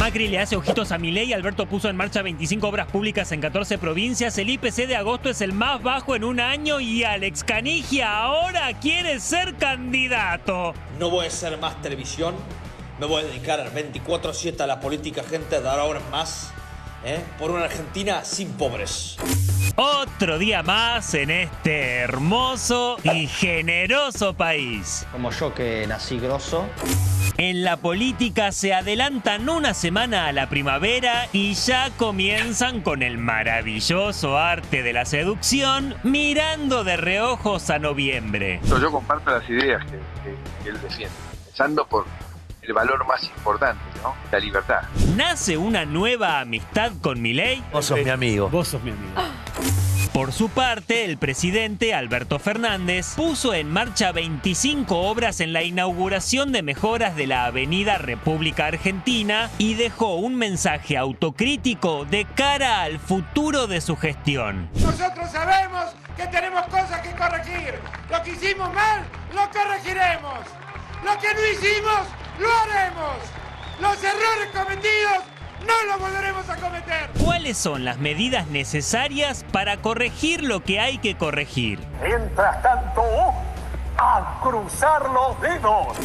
Macri le hace ojitos a Milei, Alberto puso en marcha 25 obras públicas en 14 provincias, el IPC de agosto es el más bajo en un año y Alex Canigia ahora quiere ser candidato. No voy a hacer más televisión, me voy a dedicar 24/7 a la política, gente, a dar obras más, por una Argentina sin pobres. Otro día más en este hermoso y generoso país. Como yo que nací grosso. En la política se adelantan una semana a la primavera y ya comienzan con el maravilloso arte de la seducción, mirando de reojos a noviembre. Yo comparto las ideas que él defiende, pensando por el valor más importante, ¿no? La libertad. ¿Nace una nueva amistad con Milei? Vos sos mi amigo. Vos sos mi amigo. Por su parte, el presidente Alberto Fernández puso en marcha 25 obras en la inauguración de mejoras de la Avenida República Argentina y dejó un mensaje autocrítico de cara al futuro de su gestión. Nosotros sabemos que tenemos cosas que corregir. Lo que hicimos mal, lo corregiremos. Lo que no hicimos, lo haremos. Los errores cometidos, no los volveremos a cometer. ¿Cuáles son las medidas necesarias para corregir lo que hay que corregir? Mientras tanto, a cruzar los dedos.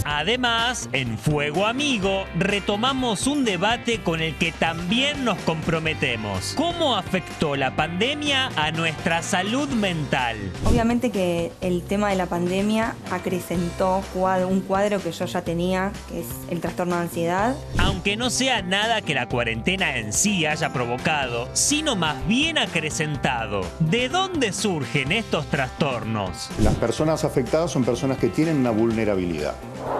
Además, en Fuego Amigo, retomamos un debate con el que también nos comprometemos. ¿Cómo afectó la pandemia a nuestra salud mental? Obviamente que el tema de la pandemia acrecentó un cuadro que yo ya tenía, que es el trastorno de ansiedad. Aunque no sea nada que la cuarentena en sí haya provocado, sino más bien acrecentado. ¿De dónde surgen estos trastornos? Las personas afectadas son personas que tienen una vulnerabilidad.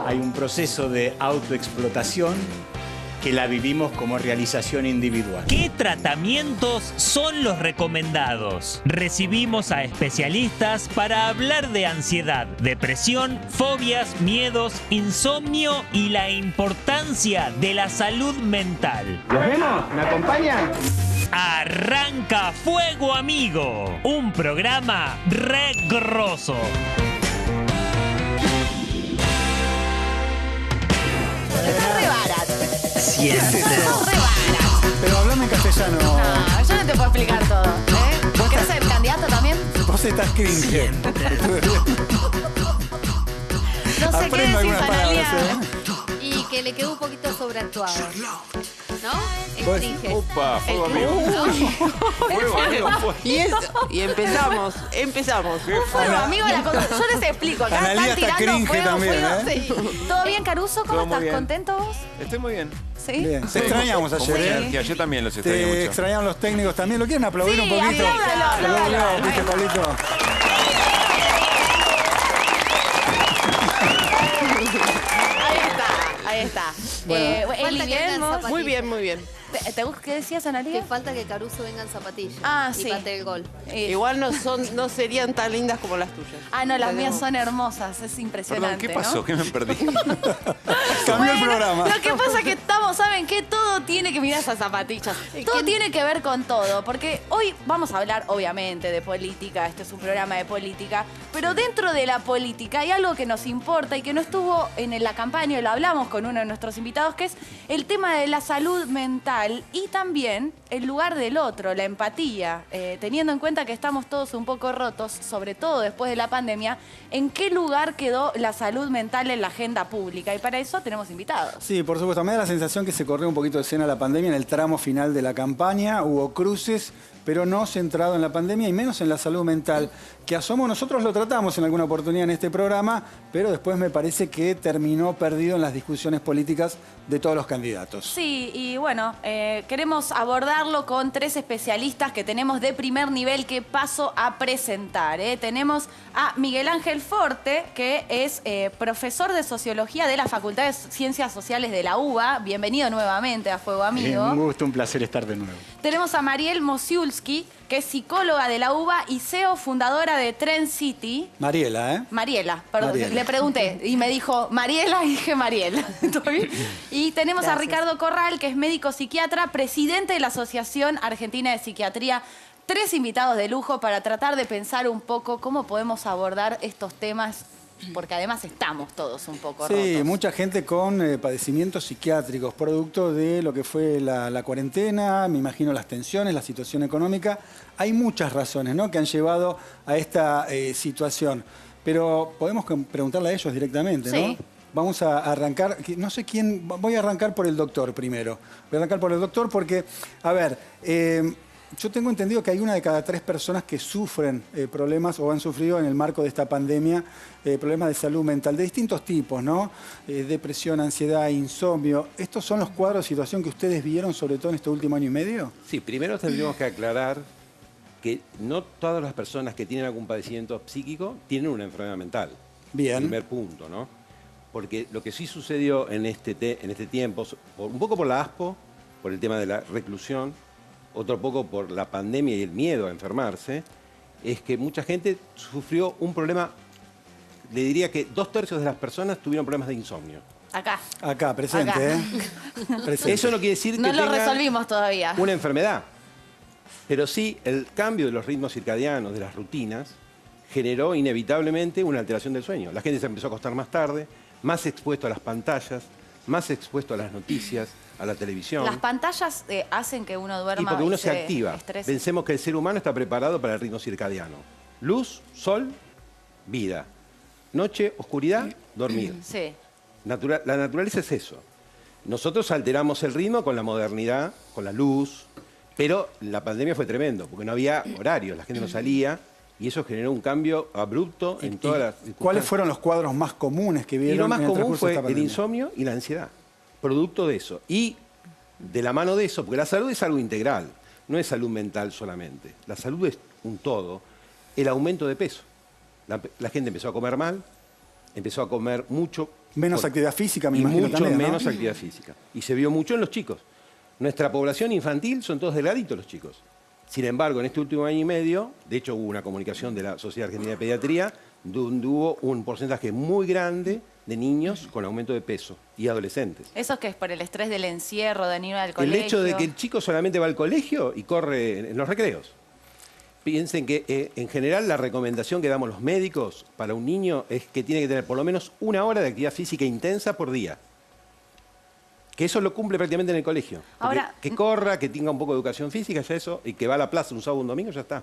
Hay un proceso de autoexplotación que la vivimos como realización individual. ¿Qué tratamientos son los recomendados? Recibimos a especialistas para hablar de ansiedad, depresión, fobias, miedos, insomnio y la importancia de la salud mental. ¿Los vemos? ¿Me acompañan? Arranca Fuego Amigo, un programa re grosso. Está re barato. Siempre. Está re barato. Pero hablame en castellano. No, yo no te puedo explicar todo. ¿Vos querés ser candidato también? Vos estás cringe. Siempre. No sé qué Aprendo decís, algunas Analia. palabras, Y que le quedó un poquito sobreactuado. ¿No? Pues, El cringe. Opa, fuego El amigo. cringe, ¿no? Y empezamos. Fuego, amigo, yo les explico. Acá Analia están está tirando cringe fuego, también, fuego. Sí. ¿Todo bien, Caruso? ¿Cómo Todo muy estás? bien. ¿Contento vos? Estoy muy bien. ¿Sí? Bien. Te extrañamos Con ayer, mucha ¿eh? energía. Yo también los extraño Te mucho. extrañaron los técnicos también. ¿Lo quieren aplaudir Sí, un poquito? apláudalo. ¿Viste, Pablito? Ahí está. Bueno. Eli, Falta que bien, vengan vos. zapatillas. Muy bien. ¿Qué decías, Que Analia? falta que Caruso venga en zapatillas. Ah, y sí. patee el gol. Igual no serían tan lindas como las tuyas. Ah, no, las mías son hermosas, es impresionante. Perdón, ¿qué pasó? ¿no? ¿Qué me perdí? Cambió el programa. Lo que pasa es que ¿saben qué? Todo tiene que mirar esas zapatillas. Todo tiene que ver con todo, porque hoy vamos a hablar, obviamente, de política. Este es un programa de política, pero dentro de la política hay algo que nos importa y que no estuvo en la campaña, y lo hablamos con uno de nuestros invitados, que es el tema de la salud mental y también el lugar del otro, la empatía, teniendo en cuenta que estamos todos un poco rotos, sobre todo después de la pandemia, ¿en qué lugar quedó la salud mental en la agenda pública? Y para eso tenemos invitados. Sí, por supuesto. Me da la sensación que se corrió un poquito de escena la pandemia en el tramo final de la campaña. Hubo cruces, pero no centrado en la pandemia y menos en la salud mental, que asomo nosotros lo tratamos en alguna oportunidad en este programa, pero después me parece que terminó perdido en las discusiones políticas de todos los candidatos. Sí, y bueno, queremos abordarlo con 3 especialistas que tenemos de primer nivel que paso a presentar. Tenemos a Miguel Ángel Forte, que es profesor de Sociología de la Facultad de Ciencias Sociales de la UBA. Bienvenido nuevamente a Fuego Amigo. Un gusto, un placer estar de nuevo. Tenemos a Mariel Mosiulski, que es psicóloga de la UBA y CEO fundadora de Trend City. Mariela, ¿eh? Mariela, perdón, Mariela. le pregunté y me dijo Mariela y dije Mariela. ¿Todo bien? Y tenemos a Ricardo Corral, que es médico psiquiatra, presidente de la Asociación Argentina de Psiquiatría. 3 invitados de lujo para tratar de pensar un poco cómo podemos abordar estos temas porque además estamos todos un poco Sí, rotos. mucha gente con padecimientos psiquiátricos, producto de lo que fue la cuarentena, me imagino las tensiones, la situación económica. Hay muchas razones, ¿no?, que han llevado a esta situación. Pero podemos preguntarle a ellos directamente, ¿no? Sí. Vamos a arrancar, no sé quién, voy a arrancar por el doctor primero. Voy a arrancar por el doctor porque, a ver, yo tengo entendido que hay 1 de cada 3 personas que sufren problemas o han sufrido en el marco de esta pandemia problemas de salud mental de distintos tipos, ¿no? Depresión, ansiedad, insomnio. ¿Estos son los cuadros de situación que ustedes vieron, sobre todo en este último año y medio? Sí, primero tendríamos que aclarar que no todas las personas que tienen algún padecimiento psíquico tienen una enfermedad mental. Bien. Primer punto, ¿no? Porque lo que sí sucedió en este tiempo, un poco por la ASPO, por el tema de la reclusión, otro poco por la pandemia y el miedo a enfermarse, es que mucha gente sufrió un problema, le diría que 2/3 de las personas tuvieron problemas de insomnio. Acá, presente, Acá. Presente. Eso no quiere decir que No lo tengan resolvimos todavía. una enfermedad, pero sí el cambio de los ritmos circadianos, de las rutinas, generó inevitablemente una alteración del sueño. La gente se empezó a acostar más tarde, más expuesto a las pantallas, más expuesto a las noticias, a la televisión. Las pantallas hacen que uno duerma Y porque uno se se activa. estrese. Pensemos que el ser humano está preparado para el ritmo circadiano. Luz, sol, vida. Noche, oscuridad, dormir. Sí. La naturaleza es eso. Nosotros alteramos el ritmo con la modernidad, con la luz, pero la pandemia fue tremendo, porque no había horarios, la gente no salía, y eso generó un cambio abrupto en todas las circunstancias. ¿Cuáles fueron los cuadros más comunes que vieron? Y lo más en el común transcurso de fue esta el pandemia? insomnio y la ansiedad, producto de eso. Y de la mano de eso, porque la salud es algo integral, no es salud mental solamente. La salud es un todo, el aumento de peso. La gente empezó a comer mal, empezó a comer mucho. Menos actividad física, me y imagino mucho también, ¿no? menos actividad física. Y se vio mucho en los chicos. Nuestra población infantil son todos delgaditos los chicos. Sin embargo, en este último año y medio, de hecho hubo una comunicación de la Sociedad Argentina de Pediatría, donde hubo un porcentaje muy grande de niños con aumento de peso y adolescentes. Eso es que es por el estrés del encierro, de no ir al El colegio. hecho de que el chico solamente va al colegio y corre en los recreos. Piensen que en general la recomendación que damos los médicos para un niño es que tiene que tener por lo menos 1 hora de actividad física intensa por día. Que eso lo cumple prácticamente en el colegio. Ahora, que corra, que tenga un poco de educación física, ya eso, y que va a la plaza un sábado o un domingo, ya está.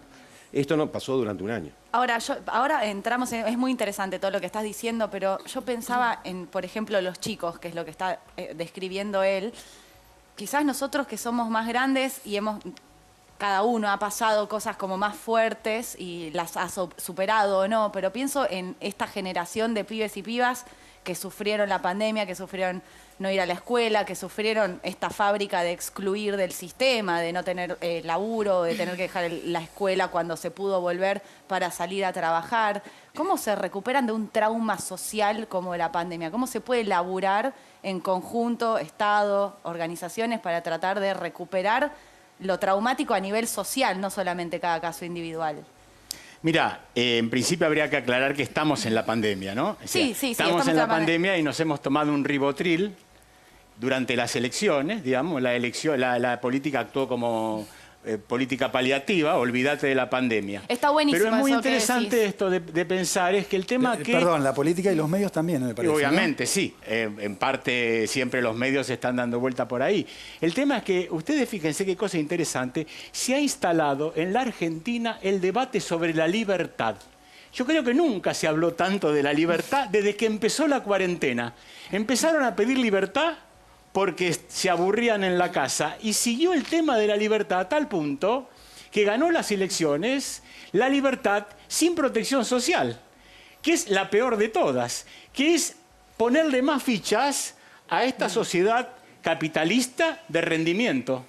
Esto no pasó durante un año. Ahora entramos en... Es muy interesante todo lo que estás diciendo, pero yo pensaba en, por ejemplo, los chicos, que es lo que está describiendo él. Quizás nosotros que somos más grandes y cada uno ha pasado cosas como más fuertes y las ha superado o no, pero pienso en esta generación de pibes y pibas que sufrieron la pandemia, que sufrieron no ir a la escuela, que sufrieron esta fábrica de excluir del sistema, de no tener laburo, de tener que dejar la escuela cuando se pudo volver para salir a trabajar. ¿Cómo se recuperan de un trauma social como la pandemia? ¿Cómo se puede laburar en conjunto, Estado, organizaciones, para tratar de recuperar lo traumático a nivel social, no solamente cada caso individual? Mira, en principio habría que aclarar que estamos en la pandemia, ¿no? O sea, Sí, estamos en la pandemia y nos hemos tomado un ribotril durante las elecciones, digamos, la política actuó como política paliativa, olvídate de la pandemia. Está buenísimo. Pero es muy eso que interesante decís. esto de pensar, es que el tema que... Perdón, la política y los medios también, me parece. Obviamente, sí. En parte siempre los medios están dando vuelta por ahí. El tema es que, ustedes fíjense qué cosa interesante, se ha instalado en la Argentina el debate sobre la libertad. Yo creo que nunca se habló tanto de la libertad desde que empezó la cuarentena. Empezaron a pedir libertad porque se aburrían en la casa y siguió el tema de la libertad a tal punto que ganó las elecciones la libertad sin protección social, que es la peor de todas, que es ponerle más fichas a esta sociedad capitalista de rendimiento,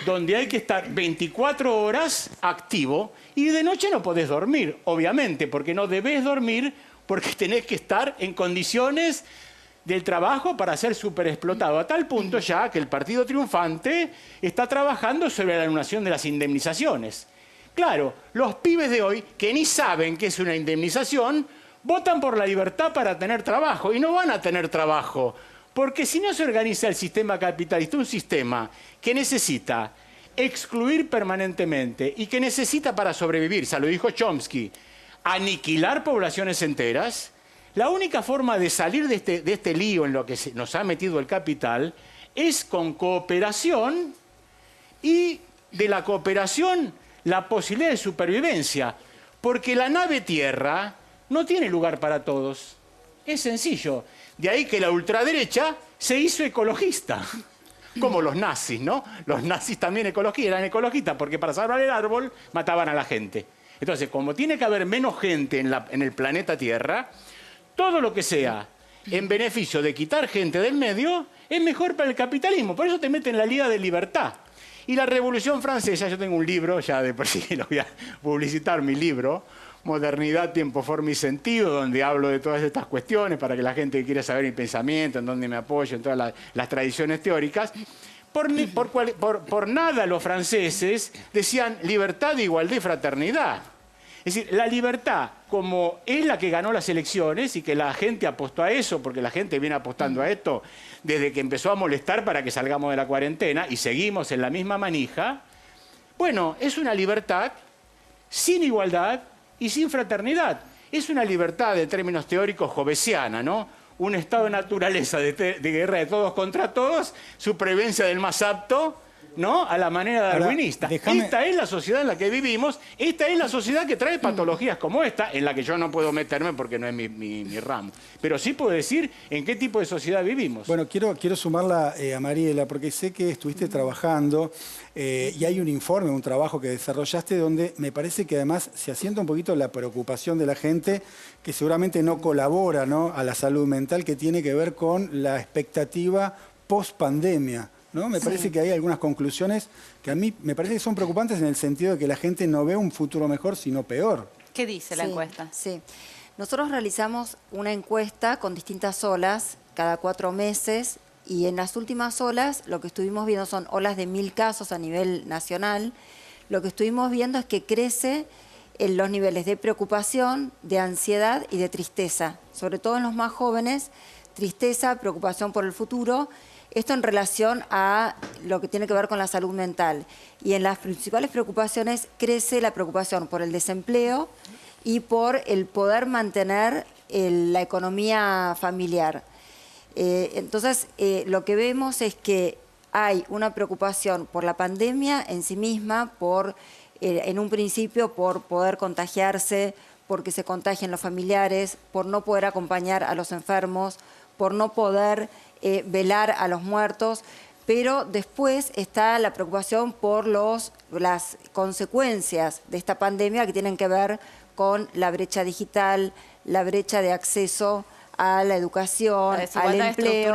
donde hay que estar 24 horas activo y de noche no podés dormir, obviamente, porque no debés dormir porque tenés que estar en condiciones del trabajo para ser superexplotado, a tal punto ya que el partido triunfante está trabajando sobre la anulación de las indemnizaciones. Claro, los pibes de hoy, que ni saben qué es una indemnización, votan por la libertad para tener trabajo y no van a tener trabajo, porque si no se organiza el sistema capitalista, un sistema que necesita excluir permanentemente y que necesita para sobrevivir, se lo dijo Chomsky, aniquilar poblaciones enteras, La única forma de salir de este lío en lo que nos ha metido el capital es con cooperación y de la cooperación la posibilidad de supervivencia. Porque la nave Tierra no tiene lugar para todos. Es sencillo. De ahí que la ultraderecha se hizo ecologista. Como los nazis, ¿no? Los nazis también eran ecologistas porque para salvar el árbol mataban a la gente. Entonces, como tiene que haber menos gente en el planeta Tierra, todo lo que sea en beneficio de quitar gente del medio es mejor para el capitalismo. Por eso te meten en la Liga de Libertad. Y la Revolución Francesa, yo tengo un libro, ya de por sí lo voy a publicitar, mi libro, Modernidad, Tiempo, Forma y Sentido, donde hablo de todas estas cuestiones para que la gente que quiera saber mi pensamiento, en dónde me apoyo, en todas las tradiciones teóricas. Por nada los franceses decían libertad, igualdad y fraternidad. Es decir, la libertad, como es la que ganó las elecciones y que la gente apostó a eso, porque la gente viene apostando a esto desde que empezó a molestar para que salgamos de la cuarentena y seguimos en la misma manija, bueno, es una libertad sin igualdad y sin fraternidad. Es una libertad, de términos teóricos, hobbesiana, ¿no? Un estado de naturaleza de guerra de todos contra todos, supervivencia del más apto, ¿no? A la manera darwinista. Esta es la sociedad en la que vivimos, esta es la sociedad que trae patologías como esta, en la que yo no puedo meterme porque no es mi ramo. Pero sí puedo decir en qué tipo de sociedad vivimos. Bueno, quiero sumarla a Mariela, porque sé que estuviste trabajando y hay un informe, un trabajo que desarrollaste donde me parece que además se asienta un poquito la preocupación de la gente que seguramente no colabora, ¿no?, a la salud mental, que tiene que ver con la expectativa post-pandemia, ¿no? Me parece que hay algunas conclusiones que a mí me parece que son preocupantes en el sentido de que la gente no ve un futuro mejor, sino peor. ¿Qué dice la encuesta? Sí. Nosotros realizamos una encuesta con distintas olas cada 4 meses y en las últimas olas lo que estuvimos viendo son olas de 1000 casos a nivel nacional. Lo que estuvimos viendo es que crece en los niveles de preocupación, de ansiedad y de tristeza. Sobre todo en los más jóvenes, tristeza, preocupación por el futuro. Esto en relación a lo que tiene que ver con la salud mental. Y en las principales preocupaciones crece la preocupación por el desempleo y por el poder mantener la economía familiar. Entonces, lo que vemos es que hay una preocupación por la pandemia en sí misma, en un principio por poder contagiarse, porque se contagien los familiares, por no poder acompañar a los enfermos, por no poder velar a los muertos, pero después está la preocupación por las consecuencias de esta pandemia que tienen que ver con la brecha digital, la brecha de acceso a la educación, al empleo.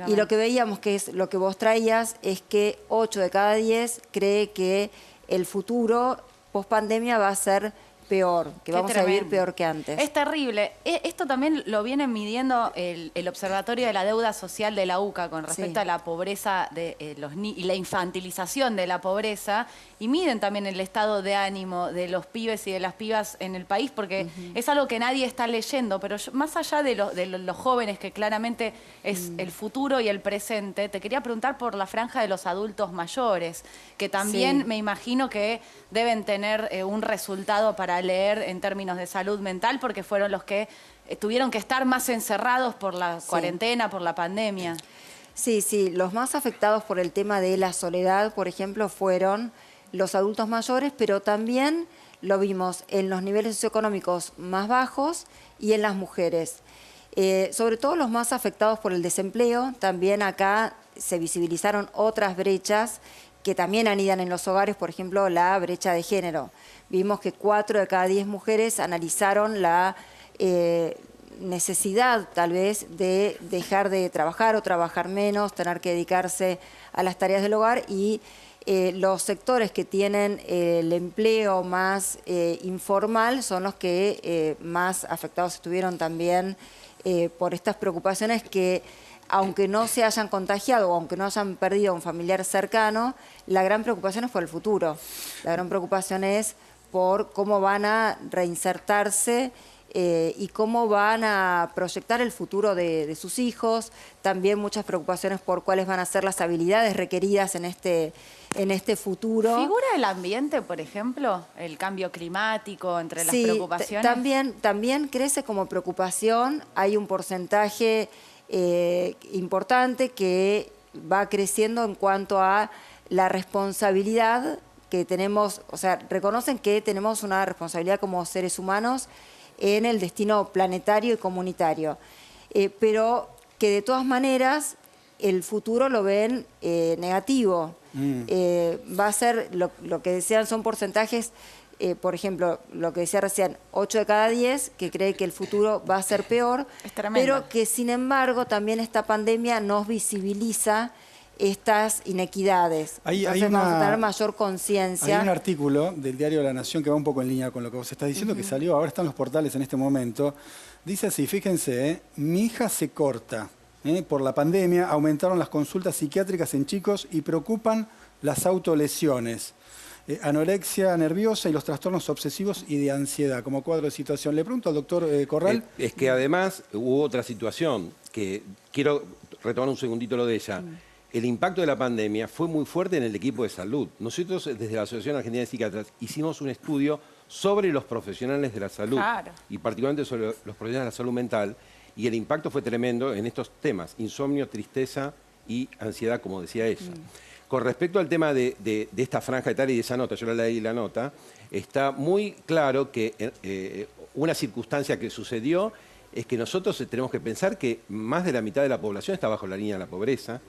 Y lo que veíamos, que es lo que vos traías, es que 8 de cada 10 cree que el futuro post-pandemia va a ser peor, que vamos a vivir peor que antes. Es terrible. Esto también lo viene midiendo el Observatorio de la Deuda Social de la UCA con respecto a la pobreza y la infantilización de la pobreza, y miden también el estado de ánimo de los pibes y de las pibas en el país, porque es algo que nadie está leyendo, pero más allá de los jóvenes, que claramente es el futuro y el presente, te quería preguntar por la franja de los adultos mayores, que también me imagino que deben tener un resultado para leer en términos de salud mental, porque fueron los que tuvieron que estar más encerrados por la cuarentena, por la pandemia. Sí, los más afectados por el tema de la soledad, por ejemplo, fueron los adultos mayores, pero también lo vimos en los niveles socioeconómicos más bajos y en las mujeres. Sobre todo los más afectados por el desempleo, también acá se visibilizaron otras brechas que también anidan en los hogares, por ejemplo, la brecha de género. Vimos que 4 de cada 10 mujeres analizaron la necesidad, tal vez, de dejar de trabajar o trabajar menos, tener que dedicarse a las tareas del hogar, y los sectores que tienen el empleo más informal son los que más afectados estuvieron también por estas preocupaciones que, aunque no se hayan contagiado o aunque no hayan perdido a un familiar cercano, la gran preocupación es por el futuro. La gran preocupación es por cómo van a reinsertarse y cómo van a proyectar el futuro de sus hijos. También muchas preocupaciones por cuáles van a ser las habilidades requeridas en este en este futuro. ¿Figura el ambiente, por ejemplo? ¿El cambio climático entre las Sí, preocupaciones? también crece como preocupación. Hay un porcentaje importante que va creciendo en cuanto a la responsabilidad que tenemos, o sea, reconocen que tenemos una responsabilidad como seres humanos en el destino planetario y comunitario, pero que de todas maneras el futuro lo ven negativo. Va a ser, lo que decían son porcentajes, por ejemplo, lo que decía recién, 8 de cada 10 que cree que el futuro va a ser peor, pero que sin embargo también esta pandemia nos visibiliza estas inequidades. Entonces vamos a tener mayor conciencia. Hay un artículo del diario La Nación que va un poco en línea con lo que vos estás diciendo, que salió, ahora están los portales en este momento. Dice así, fíjense, mi hija se corta. Por la pandemia aumentaron las consultas psiquiátricas en chicos y preocupan las autolesiones. Anorexia nerviosa y los trastornos obsesivos y de ansiedad como cuadro de situación. Le pregunto al doctor Corral. Es que además hubo otra situación que quiero retomar un segundito lo de ella. El impacto de la pandemia fue muy fuerte en el equipo de salud. Nosotros, desde la Asociación Argentina de Psiquiatras, hicimos un estudio sobre los profesionales de la salud, y particularmente sobre los profesionales de la salud mental, y el impacto fue tremendo en estos temas, insomnio, tristeza y ansiedad, como decía ella. Con respecto al tema de esta franja etaria y de esa nota, yo la leí la nota, está muy claro que una circunstancia que sucedió es que nosotros tenemos que pensar que más de la mitad de la población está bajo la línea de la pobreza.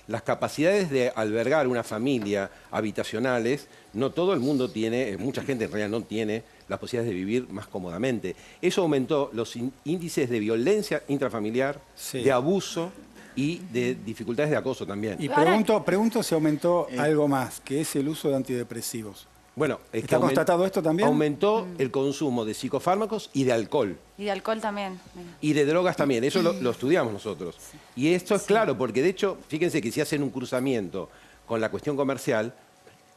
Las capacidades de albergar una familia habitacionales, no todo el mundo tiene, mucha gente en realidad no tiene las posibilidades de vivir más cómodamente. Eso aumentó los índices de violencia intrafamiliar, de abuso y de dificultades de acoso también. Y pregunto si aumentó algo más, que es el uso de antidepresivos. Bueno, ¿Está constatado esto también? Aumentó el consumo de psicofármacos y de alcohol. Y de alcohol también. Y de drogas también, eso lo estudiamos nosotros. Y esto es claro, porque de hecho, fíjense que si hacen un cruzamiento con la cuestión comercial,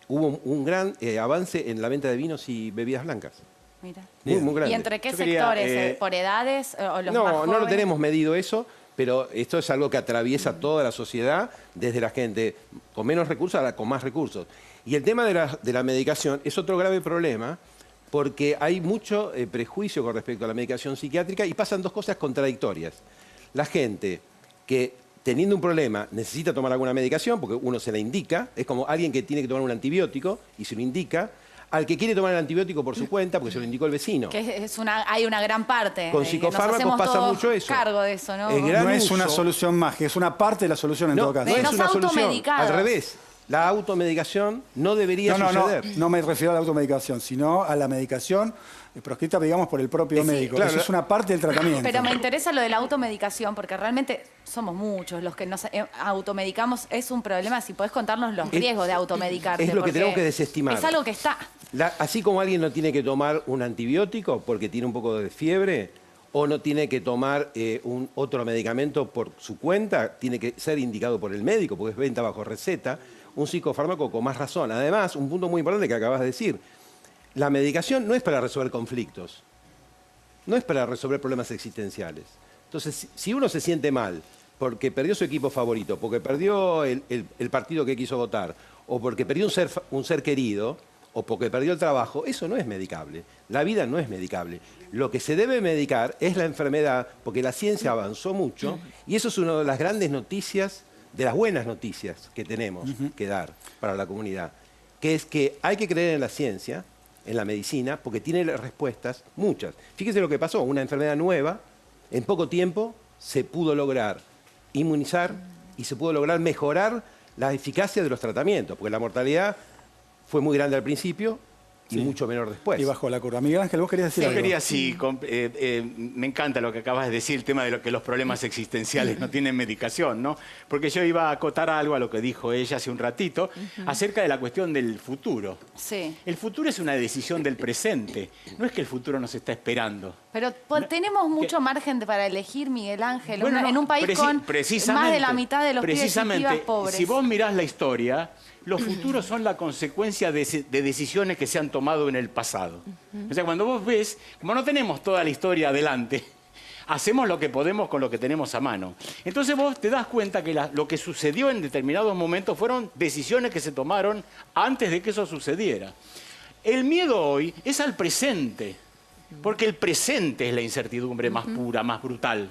hubo un gran avance en la venta de vinos y bebidas blancas. Mira. Muy grande. ¿Y entre qué sectores? ¿Por edades o los más jóvenes? No lo tenemos medido eso, pero esto es algo que atraviesa toda la sociedad, desde la gente con menos recursos a la con más recursos. Y el tema de la medicación es otro grave problema, porque hay mucho prejuicio con respecto a la medicación psiquiátrica y pasan dos cosas contradictorias. La gente que teniendo un problema necesita tomar alguna medicación, porque uno se la indica, es como alguien que tiene que tomar un antibiótico y se lo indica, al que quiere tomar el antibiótico por su cuenta, porque se lo indicó el vecino. Que hay una gran parte. Con psicofármacos pasa mucho eso. Cargo de eso, ¿no? No es una solución mágica, es una parte de la solución en todo caso. No es una solución, al revés. La automedicación no debería suceder. No me refiero a la automedicación, sino a la medicación proscrita, digamos, por el propio médico. Claro, eso es una parte del tratamiento. Pero me interesa lo de la automedicación, porque realmente somos muchos los que nos automedicamos. Es un problema. Si podés contarnos los riesgos de automedicarte. Es lo que tenemos que desestimar. Es algo que está. Así como alguien no tiene que tomar un antibiótico porque tiene un poco de fiebre, o no tiene que tomar otro medicamento por su cuenta, tiene que ser indicado por el médico, porque es venta bajo receta, un psicofármaco con más razón. Además, un punto muy importante que acabas de decir, la medicación no es para resolver conflictos, no es para resolver problemas existenciales. Entonces, si uno se siente mal porque perdió su equipo favorito, porque perdió el partido que quiso votar, o porque perdió un ser querido, o porque perdió el trabajo, eso no es medicable. La vida no es medicable. Lo que se debe medicar es la enfermedad, porque la ciencia avanzó mucho, y eso es una de las grandes noticias, de las buenas noticias que tenemos que dar para la comunidad, que es que hay que creer en la ciencia, en la medicina, porque tiene respuestas muchas. Fíjese lo que pasó, una enfermedad nueva, en poco tiempo se pudo lograr inmunizar y se pudo lograr mejorar la eficacia de los tratamientos, porque la mortalidad fue muy grande al principio y mucho menor después. Y bajó la curva. Miguel Ángel, vos querías decir algo. Me encanta lo que acabas de decir, el tema de que los problemas existenciales no tienen medicación, ¿no? Porque yo iba a acotar algo a lo que dijo ella hace un ratito, acerca de la cuestión del futuro. Sí. El futuro es una decisión del presente, no es que el futuro nos está esperando. Pero tenemos mucho margen para elegir, Miguel Ángel, en un país con más de la mitad de los pibes y pibas pobres. Si vos mirás la historia, los futuros son la consecuencia de decisiones que se han tomado en el pasado. O sea, cuando vos ves, como no tenemos toda la historia adelante, hacemos lo que podemos con lo que tenemos a mano. Entonces vos te das cuenta que lo que sucedió en determinados momentos fueron decisiones que se tomaron antes de que eso sucediera. El miedo hoy es al presente, porque el presente es la incertidumbre más pura, más brutal.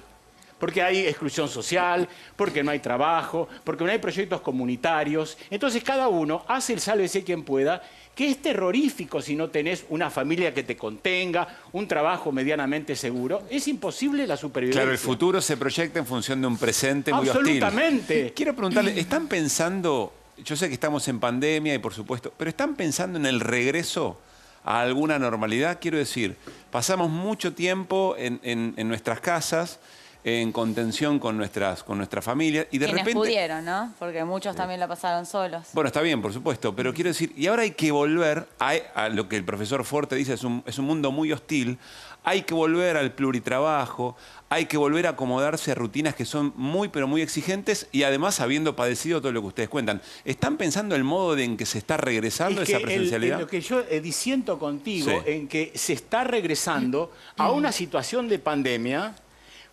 Porque hay exclusión social, porque no hay trabajo, porque no hay proyectos comunitarios. Entonces cada uno hace el sálvese quien pueda, que es terrorífico si no tenés una familia que te contenga, un trabajo medianamente seguro. Es imposible la supervivencia. Claro, el futuro se proyecta en función de un presente muy hostil. Absolutamente. Quiero preguntarle, ¿están pensando, yo sé que estamos en pandemia y por supuesto, pero ¿están pensando en el regreso a alguna normalidad? Quiero decir, pasamos mucho tiempo en nuestras casas, en contención con nuestras familias y de Quienes repente... pudieron, ¿no? Porque muchos también la pasaron solos. Bueno, está bien, por supuesto, pero quiero decir, y ahora hay que volver a lo que el profesor Forte dice, es un mundo muy hostil, hay que volver al pluritrabajo, hay que volver a acomodarse a rutinas que son muy, pero muy exigentes y además habiendo padecido todo lo que ustedes cuentan. ¿Están pensando el modo en que se está regresando esa presencialidad? Lo que yo disiento contigo, Sí. en que se está regresando a una situación de pandemia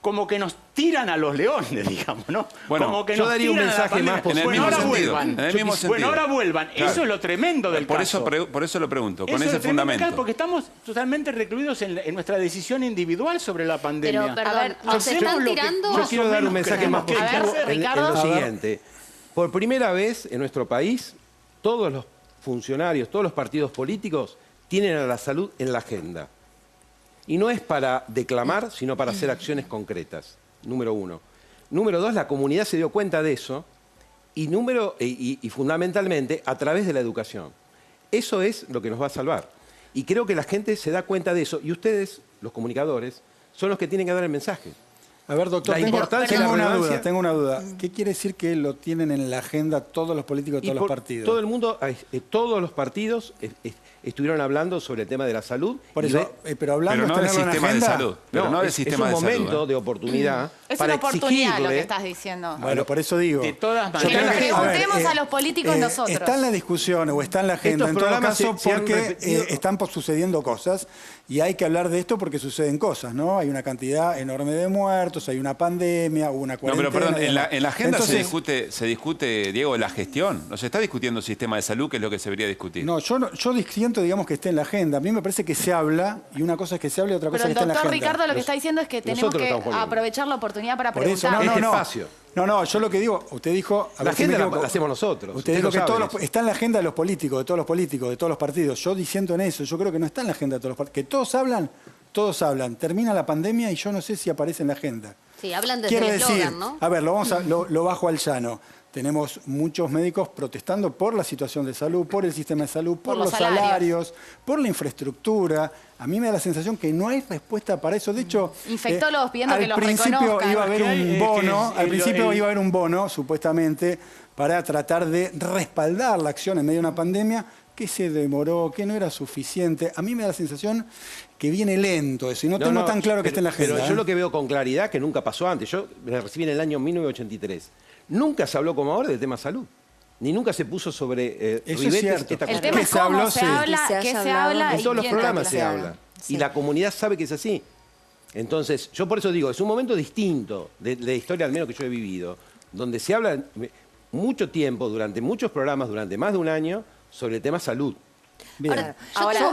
como que nos tiran a los leones, digamos, ¿no? Bueno, como que yo nos daría un tiran a la mensaje pandemia. más positivo. Bueno, ahora En el mismo vuelvan. sentido, en el mismo Bueno, sentido. ahora vuelvan. Claro. Eso es lo tremendo del caso. Por eso lo pregunto, con Eso ese es lo tremendo del fundamento. caso, porque estamos totalmente recluidos en nuestra decisión individual sobre la pandemia. Pero, perdón, nos están tirando... Yo quiero dar un mensaje más positivo en lo siguiente. Por primera vez en nuestro país, todos los funcionarios, todos los partidos políticos tienen a la salud en la agenda. Y no es para declamar, sino para hacer acciones concretas. Número uno. Número dos, la comunidad se dio cuenta de eso y fundamentalmente a través de la educación. Eso es lo que nos va a salvar. Y creo que la gente se da cuenta de eso y ustedes, los comunicadores, son los que tienen que dar el mensaje. A ver, doctor, tengo una duda. ¿Qué quiere decir que lo tienen en la agenda todos los políticos de todos los partidos? Todo el mundo, todos los partidos estuvieron hablando sobre el tema de la salud. Por eso, pero hablando no del sistema de salud. Pero no del es sistema un de salud. momento de oportunidad Es para una oportunidad lo que exigirle. estás diciendo. Bueno, por eso digo. De todas Que maneras. nos preguntemos a los políticos nosotros. Está en la discusión o está en la agenda, Estos en todo programas caso, se han porque repetido. están sucediendo cosas y hay que hablar de esto porque suceden cosas, ¿no? Hay una cantidad enorme de muertos, hay una pandemia, hubo una No, cuarentena. pero perdón, en la agenda Entonces, se discute, Diego, la gestión. No se está discutiendo el sistema de salud, que es lo que se debería discutir. No, yo siento, digamos, que esté en la agenda. A mí me parece que se habla, y una cosa es que se hable y otra cosa Pero es que el esté en la doctor agenda. Ricardo lo que está diciendo es que tenemos nosotros que estamos poniendo. aprovechar la oportunidad para Por eso, preguntar. espacio. No, yo lo que digo, usted dijo... a La ver si me agenda equivoco. la hacemos nosotros. Usted dijo que está en la agenda de los políticos, de todos los políticos, de todos los partidos. Yo disiento en eso. Yo creo que no está en la agenda de todos los partidos. Que todos hablan. Termina la pandemia y yo no sé si aparece en la agenda. Sí, hablan desde Quiero el decir, eslogan, ¿no? a ver, lo bajo al llano. Tenemos muchos médicos protestando por la situación de salud, por el sistema de salud, por los salarios, por la infraestructura. A mí me da la sensación que no hay respuesta para eso. De hecho, Infectólogos pidiendo que los al principio reconozcan. iba a haber un bono, al principio iba a haber un bono, supuestamente, para tratar de respaldar la acción en medio de una pandemia que se demoró, que no era suficiente. A mí me da la sensación que viene lento eso, y no tengo tan claro que esté en la agenda. Pero yo lo que veo con claridad, que nunca pasó antes, yo me recibí en el año 1983, nunca se habló como ahora del tema salud. Ni nunca se puso sobre Eso es ribetes cierto. esta El cuestión. tema es cómo se habla, qué se habla En y todos los quién programas se habla. habla. Y la comunidad sabe que es así. Entonces, yo por eso digo, es un momento distinto de la historia, al menos que yo he vivido, donde se habla mucho tiempo, durante muchos programas, durante más de un año, sobre el tema salud. Ahora,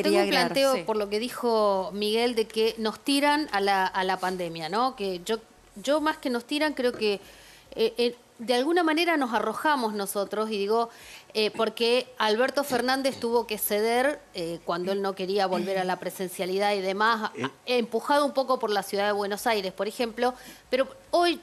tengo un planteo por lo que dijo Miguel de que nos tiran a la pandemia, ¿no? Que yo más que nos tiran, creo que de alguna manera nos arrojamos nosotros, y digo, porque Alberto Fernández tuvo que ceder cuando él no quería volver a la presencialidad y demás, empujado un poco por la ciudad de Buenos Aires, por ejemplo, pero hoy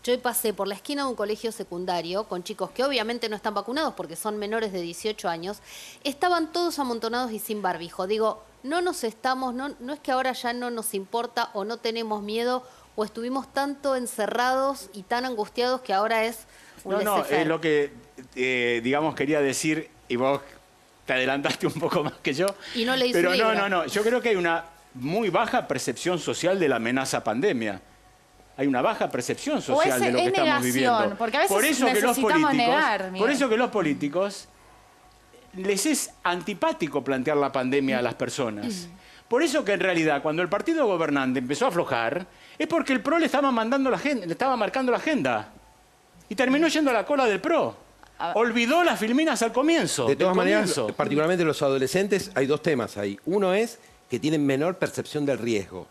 yo pasé por la esquina de un colegio secundario con chicos que obviamente no están vacunados porque son menores de 18 años, estaban todos amontonados y sin barbijo. Digo, no es que ahora ya no nos importa o no tenemos miedo o estuvimos tanto encerrados y tan angustiados que ahora es un laissez-faire. Lo que, digamos, quería decir, y vos te adelantaste un poco más que yo. Y no leí su Pero libro. no, yo creo que hay una muy baja percepción social de la amenaza pandemia. Hay una baja percepción social de lo que estamos viviendo. Porque a veces necesitamos negar. Por eso que los políticos les es antipático plantear la pandemia a las personas. Por eso que en realidad, cuando el partido gobernante empezó a aflojar, es porque el PRO le estaba marcando la agenda. Y terminó yendo a la cola del PRO. Olvidó las filminas al comienzo. De todas maneras, particularmente los adolescentes, hay dos temas ahí. Uno es que tienen menor percepción del riesgo.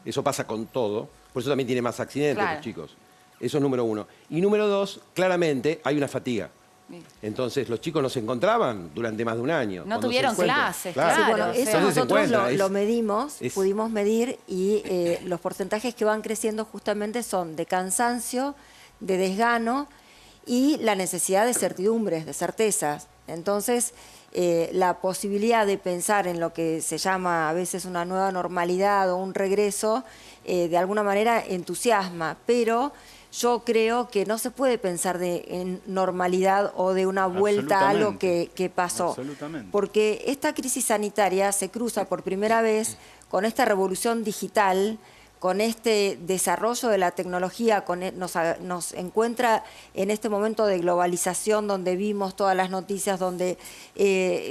Eso pasa con todo. Por eso también tienen más accidentes los chicos. Eso es número uno. Y número dos, claramente hay una fatiga. Entonces, los chicos no se encontraban durante más de un año. No tuvieron clases, claro. Sí, bueno, eso nosotros lo medimos, pudimos medir y los porcentajes que van creciendo justamente son de cansancio, de desgano y la necesidad de certidumbres, de certezas. Entonces, la posibilidad de pensar en lo que se llama a veces una nueva normalidad o un regreso, de alguna manera entusiasma, pero yo creo que no se puede pensar en normalidad o de una vuelta a lo que pasó. Porque esta crisis sanitaria se cruza por primera vez con esta revolución digital, con este desarrollo de la tecnología, nos encuentra en este momento de globalización donde vimos todas las noticias, donde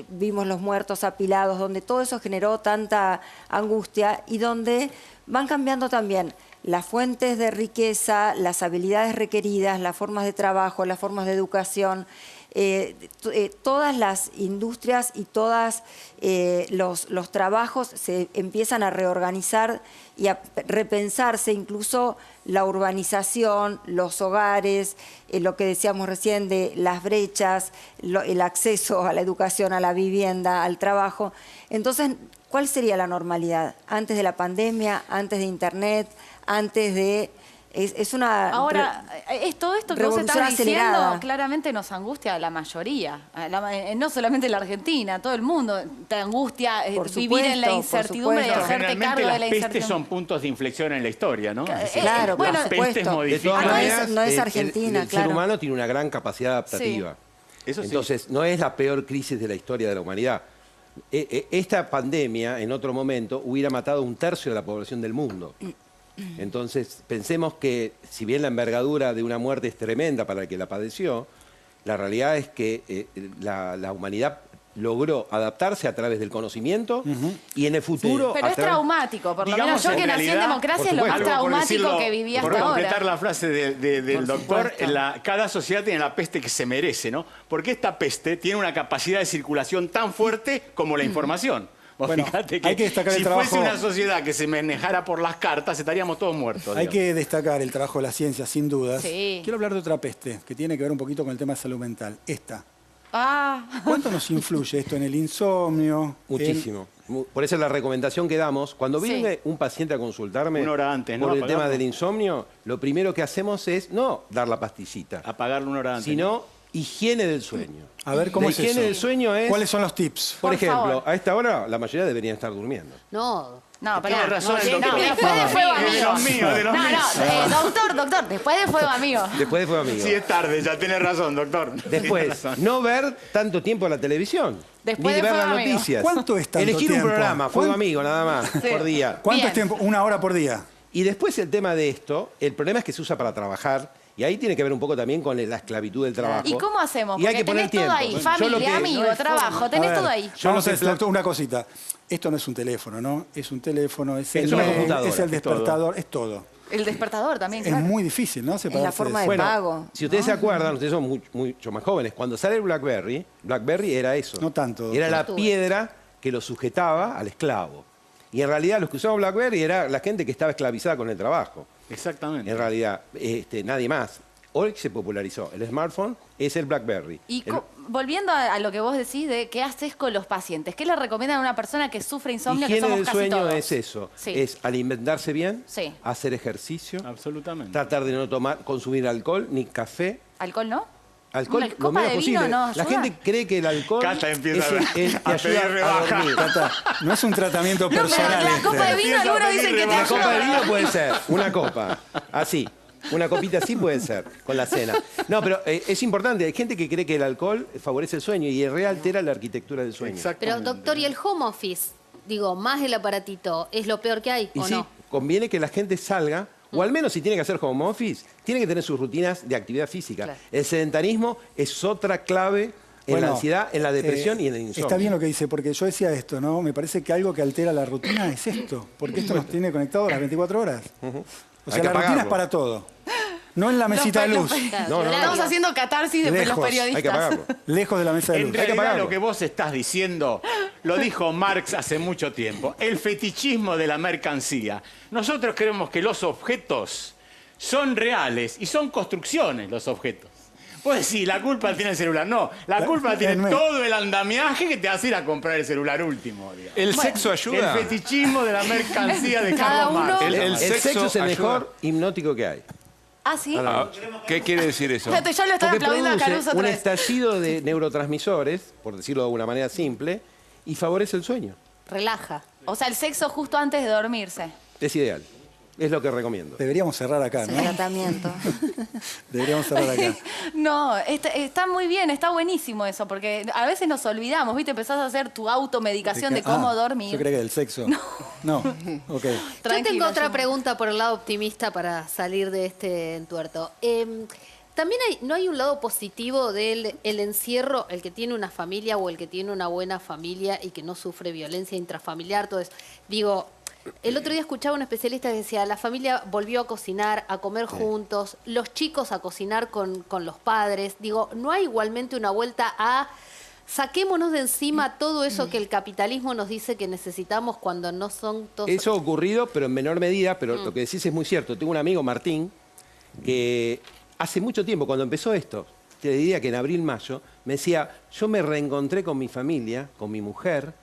vimos los muertos apilados, donde todo eso generó tanta angustia y donde van cambiando también las fuentes de riqueza, las habilidades requeridas, las formas de trabajo, las formas de educación, todas las industrias y todos los trabajos se empiezan a reorganizar y a repensarse, incluso la urbanización, los hogares, lo que decíamos recién de las brechas, el acceso a la educación, a la vivienda, al trabajo. Entonces, ¿cuál sería la normalidad? Antes de la pandemia, antes de Internet, antes de... Ahora, todo esto que vos estás diciendo claramente nos angustia a la mayoría. No solamente la Argentina, todo el mundo te angustia vivir en la incertidumbre y hacerte cargo de la incertidumbre. Las pestes son puntos de inflexión en la historia, ¿no? Claro, bueno, las pestes modifican. No es Argentina, el ser humano tiene una gran capacidad adaptativa. Sí. Eso sí. Entonces, no es la peor crisis de la historia de la humanidad. Esta pandemia, en otro momento, hubiera matado 1/3 de la población del mundo. Entonces, pensemos que, si bien la envergadura de una muerte es tremenda para el que la padeció, la realidad es que la humanidad logró adaptarse a través del conocimiento y en el futuro... Pero es traumático, por lo menos yo que nací en democracia es lo más traumático que viví hasta ahora. Por completar la frase del doctor, cada sociedad tiene la peste que se merece, ¿no? Porque esta peste tiene una capacidad de circulación tan fuerte como la información. Bueno, fíjate hay que destacar si el trabajo... fuese una sociedad que se manejara por las cartas, estaríamos todos muertos. Hay que destacar el trabajo de la ciencia, sin dudas. Sí. Quiero hablar de otra peste, que tiene que ver un poquito con el tema de salud mental. ¿Cuánto nos influye esto en el insomnio? Muchísimo. Por eso es la recomendación que damos. Cuando viene un paciente a consultarme una hora antes, por el tema del insomnio, lo primero que hacemos es no dar la pastillita. Apagarlo una hora antes. Sino higiene del sueño. A ver, ¿cómo es eso? Higiene del sueño es... ¿Cuáles son los tips? Por ejemplo, a esta hora la mayoría deberían estar durmiendo. No, pero tiene razón el doctor. Después de Fuego Amigo. De los míos. Doctor, después de Fuego Amigo. Después de Fuego Amigo. Sí, es tarde, ya tiene razón, doctor. Después, no ver tanto tiempo la televisión. Después ni de ver las Fuego noticias. ¿Cuánto es tanto Elegir tiempo? un programa, Fuego Amigo, nada más, por día. ¿Cuánto es tiempo? 1 hora por día. Y después el tema de esto, el problema es que se usa para trabajar. Y ahí tiene que ver un poco también con la esclavitud del trabajo. ¿Y cómo hacemos? Y hay Porque que poner tenés todo ahí, tiempo. familia, amigos, trabajo, tenés todo ahí. Vamos a decir una cosita. Esto no es un teléfono, ¿no? Es un teléfono, es el despertador, es todo. El despertador también, claro. Es muy difícil, ¿no? Es la forma de pago. Si ustedes se acuerdan, ustedes son mucho más jóvenes. Cuando sale el BlackBerry era eso. No tanto. Era la piedra que lo sujetaba al esclavo. Y en realidad los que usaban BlackBerry era la gente que estaba esclavizada con el trabajo. Exactamente. En realidad, nadie más. Hoy se popularizó. El smartphone es el BlackBerry. Y volviendo a lo que vos decís de qué haces con los pacientes, ¿qué le recomiendan a una persona que sufre insomnio, que somos casi todos? Higiene del sueño es eso. Sí. Es alimentarse bien, sí, hacer ejercicio. Absolutamente. Tratar de no consumir alcohol ni café. ¿Alcohol no? Alcohol lo menos posible. La gente cree que el alcohol Cata empieza te ayuda a dormir. Cata, no es un tratamiento personal. La copa de vino, algunos dicen que te ayuda. Una copa de vino puede ser, una copa, así. Una copita así puede ser, con la cena. No, pero es importante. Hay gente que cree que el alcohol favorece el sueño y en realidad altera la arquitectura del sueño. Pero, doctor, ¿y el home office? Digo, más el aparatito, ¿es lo peor que hay o no? Conviene que la gente salga, o al menos si tiene que hacer home office, tiene que tener sus rutinas de actividad física. Claro. El sedentarismo es otra clave en la ansiedad, en la depresión y en el insomnio. Está bien lo que dice, porque yo decía esto, ¿no? Me parece que algo que altera la rutina es esto, porque esto nos tiene conectados las 24 horas. O sea, la rutina es para todo. No en la mesita de luz. Estamos haciendo catarsis de los periodistas. Hay que apagarlo. Lejos de la mesa de luz. En realidad lo que vos estás diciendo lo dijo Marx hace mucho tiempo. El fetichismo de la mercancía. Nosotros creemos que los objetos son reales y son construcciones los objetos. Pues sí, la culpa tiene el celular. No, la culpa tiene todo el andamiaje que te hace ir a comprar el celular último. Digamos. ¿El sexo ayuda? El fetichismo de la mercancía de Carlos Marx. El sexo es el mejor hipnótico que hay. ¿Ah, sí? ¿Qué quiere decir eso? Fíjate, yo lo estaba aplaudiendo a Caruso un otra vez. estallido de neurotransmisores, por decirlo de alguna manera simple, y favorece el sueño. Relaja. O sea, el sexo justo antes de dormirse. Es ideal. Es lo que recomiendo. Deberíamos cerrar acá, ¿no? Tratamiento. Deberíamos cerrar acá. No, está muy bien, está buenísimo eso, porque a veces nos olvidamos, ¿viste? Empezás a hacer tu automedicación de cómo dormir. Yo creía que del sexo. No. Ok. Yo tengo otra pregunta por el lado optimista para salir de este entuerto. También no hay un lado positivo del encierro, el que tiene una familia o el que tiene una buena familia y que no sufre violencia intrafamiliar, todo eso. Digo, el otro día escuchaba un especialista que decía, la familia volvió a cocinar, a comer juntos, los chicos a cocinar con los padres. Digo, ¿no hay igualmente una vuelta a saquémonos de encima todo eso que el capitalismo nos dice que necesitamos cuando no son todos... Eso ha ocurrido, pero en menor medida, pero lo que decís es muy cierto. Tengo un amigo, Martín, que hace mucho tiempo, cuando empezó esto, te diría que en abril, mayo, me decía, yo me reencontré con mi familia, con mi mujer,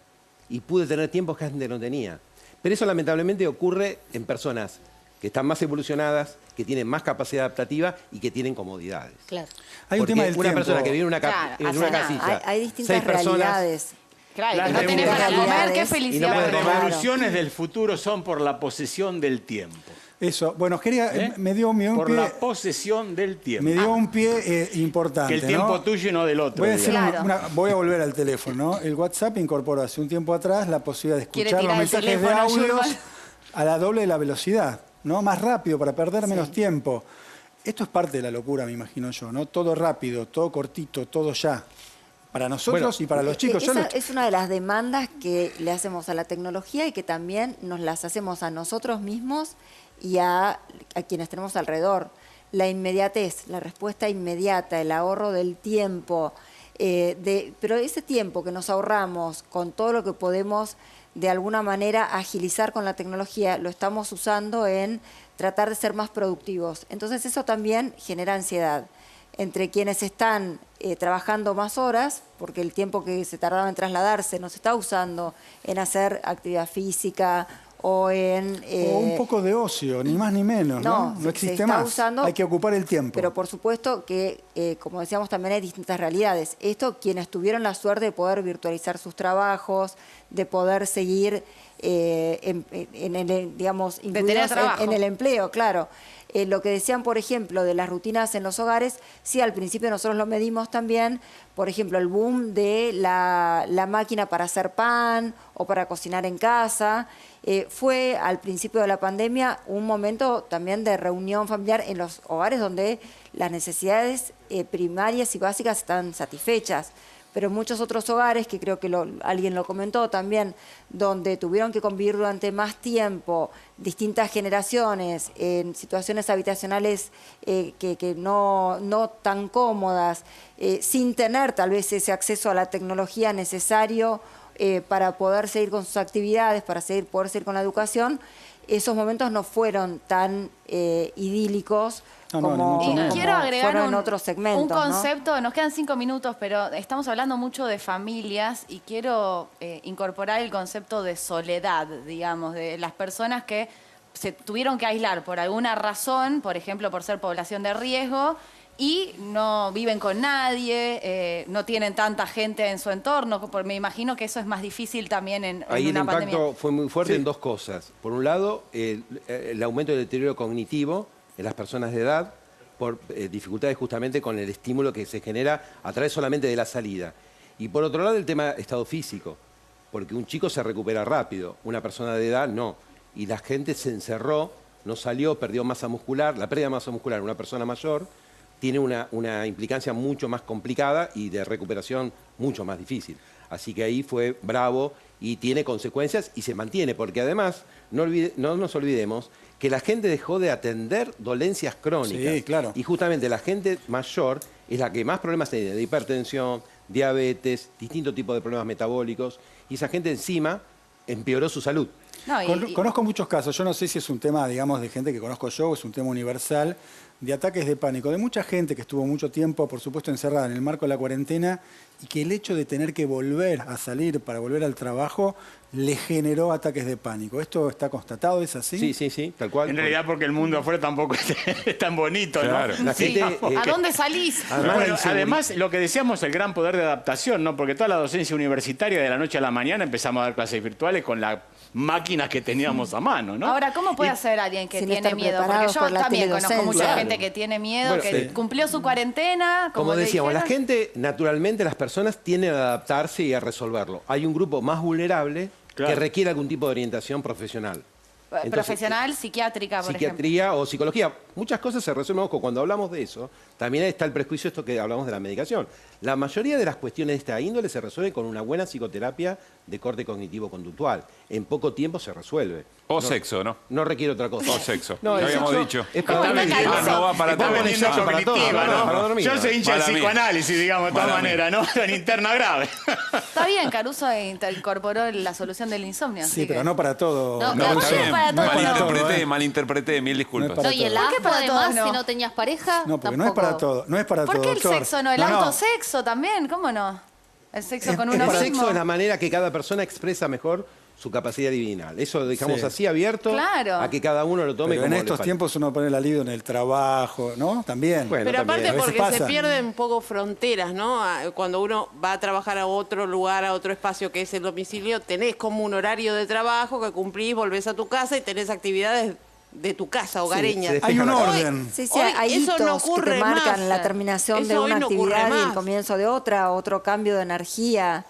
y pude tener tiempos que antes no tenía. Pero eso lamentablemente ocurre en personas que están más evolucionadas, que tienen más capacidad adaptativa y que tienen comodidades. Claro. Hay un tema del una tiempo. persona que vive en una casilla, Hay distintas 6 personas, realidades. Claro, Las no tenés para comer, qué felicidad. Las revoluciones del futuro son por la posesión del tiempo. Eso, bueno, quería, me dio un Por pie, la posesión del tiempo. me dio un pie importante. Que el tiempo ¿no? tuyo y no del otro. Voy a, decir Claro. voy a volver al teléfono, ¿no? El WhatsApp incorporó hace un tiempo atrás la posibilidad de Quiere escuchar los tirar el mensajes de teléfono, audios Yurman. a la doble de la velocidad, ¿no? Más rápido para perder menos tiempo. Esto es parte de la locura, me imagino yo, ¿no? Todo rápido, todo cortito, todo ya. Para nosotros y para los chicos. Esa es una de las demandas que le hacemos a la tecnología y que también nos las hacemos a nosotros mismos y a quienes tenemos alrededor. La inmediatez, la respuesta inmediata, el ahorro del tiempo, pero ese tiempo que nos ahorramos con todo lo que podemos de alguna manera agilizar con la tecnología, lo estamos usando en tratar de ser más productivos. Entonces eso también genera ansiedad entre quienes están trabajando más horas, porque el tiempo que se tardaba en trasladarse no se está usando en hacer actividad física o en... o un poco de ocio, ni más ni menos, ¿no? No existe más. Usando, hay que ocupar el tiempo. Pero por supuesto que, como decíamos, también hay distintas realidades. Esto, quienes tuvieron la suerte de poder virtualizar sus trabajos, de poder seguir en el, digamos, incluidos en el empleo, claro. Lo que decían, por ejemplo, de las rutinas en los hogares, sí, al principio nosotros lo medimos también, por ejemplo, el boom de la máquina para hacer pan o para cocinar en casa. Fue al principio de la pandemia un momento también de reunión familiar en los hogares donde las necesidades primarias y básicas están satisfechas. Pero muchos otros hogares, que creo que alguien lo comentó también, donde tuvieron que convivir durante más tiempo distintas generaciones en situaciones habitacionales que no tan cómodas, sin tener tal vez ese acceso a la tecnología necesario para poder seguir con sus actividades, para poder seguir con la educación, esos momentos no fueron tan idílicos como quiero agregar en otros segmentos. Un concepto, ¿no? Nos quedan 5 minutos, pero estamos hablando mucho de familias y quiero incorporar el concepto de soledad, digamos, de las personas que se tuvieron que aislar por alguna razón, por ejemplo, por ser población de riesgo, y no viven con nadie, no tienen tanta gente en su entorno. Me imagino que eso es más difícil también en una pandemia. Ahí el impacto fue muy fuerte en dos cosas. Por un lado, el aumento del deterioro cognitivo en las personas de edad por dificultades justamente con el estímulo que se genera a través solamente de la salida. Y por otro lado, el tema estado físico, porque un chico se recupera rápido, una persona de edad no. Y la gente se encerró, no salió, perdió masa muscular. La pérdida de masa muscular en una persona mayor tiene una implicancia mucho más complicada y de recuperación mucho más difícil. Así que ahí fue bravo y tiene consecuencias y se mantiene, porque además no nos olvidemos que la gente dejó de atender dolencias crónicas. Sí, claro. Y justamente la gente mayor es la que más problemas tiene de hipertensión, diabetes, distintos tipos de problemas metabólicos, y esa gente encima empeoró su salud. No, Conozco muchos casos, yo no sé si es un tema, digamos, de gente que conozco yo o es un tema universal, de ataques de pánico, de mucha gente que estuvo mucho tiempo, por supuesto, encerrada en el marco de la cuarentena y que el hecho de tener que volver a salir para volver al trabajo le generó ataques de pánico. ¿Esto está constatado? ¿Es así? Sí, tal cual. En realidad porque el mundo afuera tampoco es tan bonito, claro. ¿no? La gente, ¿A dónde salís? Además, lo que decíamos, el gran poder de adaptación, ¿no? Porque toda la docencia universitaria de la noche a la mañana empezamos a dar clases virtuales con las máquinas que teníamos a mano, ¿no? Ahora, ¿cómo puede hacer alguien que tiene miedo? Porque yo también conozco mucha gente que tiene miedo, que cumplió su cuarentena. Como decíamos, la gente, naturalmente, las personas tienden a adaptarse y a resolverlo. Hay un grupo más vulnerable que requiere algún tipo de orientación profesional. Entonces, profesional, psiquiátrica, por psiquiatría o psicología. Muchas cosas se resuelven. Ojo, cuando hablamos de eso, también está el prejuicio esto que hablamos de la medicación. La mayoría de las cuestiones de esta índole se resuelven con una buena psicoterapia de corte cognitivo-conductual. En poco tiempo se resuelve. O sexo, ¿no? No requiere otra cosa. O sexo. No, lo habíamos dicho. Es para dormir. No va para todo. Para dormir. Yo soy hincha del psicoanálisis, digamos, de todas maneras, ¿no? En interna grave. Está bien, Caruso incorporó la solución del insomnio. Sí, pero no para todo. No, está bien. Malinterpreté, mil disculpas. No, y el asco, además, si no tenías pareja, no, porque no es para todo. No es para todo, ¿por qué el doctor? sexo no? El autosexo también, ¿cómo no? El sexo con uno mismo. El sexo es la manera que cada persona expresa mejor su capacidad divinal. Eso lo dejamos así abierto a que cada uno lo tome. Pero como en estos tiempos uno pone la libido en el trabajo, ¿no? También. Bueno, pero aparte porque se pierden un poco fronteras, ¿no? Cuando uno va a trabajar a otro lugar, a otro espacio que es el domicilio, tenés como un horario de trabajo que cumplís, volvés a tu casa y tenés actividades de tu casa, hogareña. Hay un orden. Sí, hay hitos no ocurre que te marcan más. la terminación Eso de una no actividad y el más. comienzo de otra, otro cambio de energía,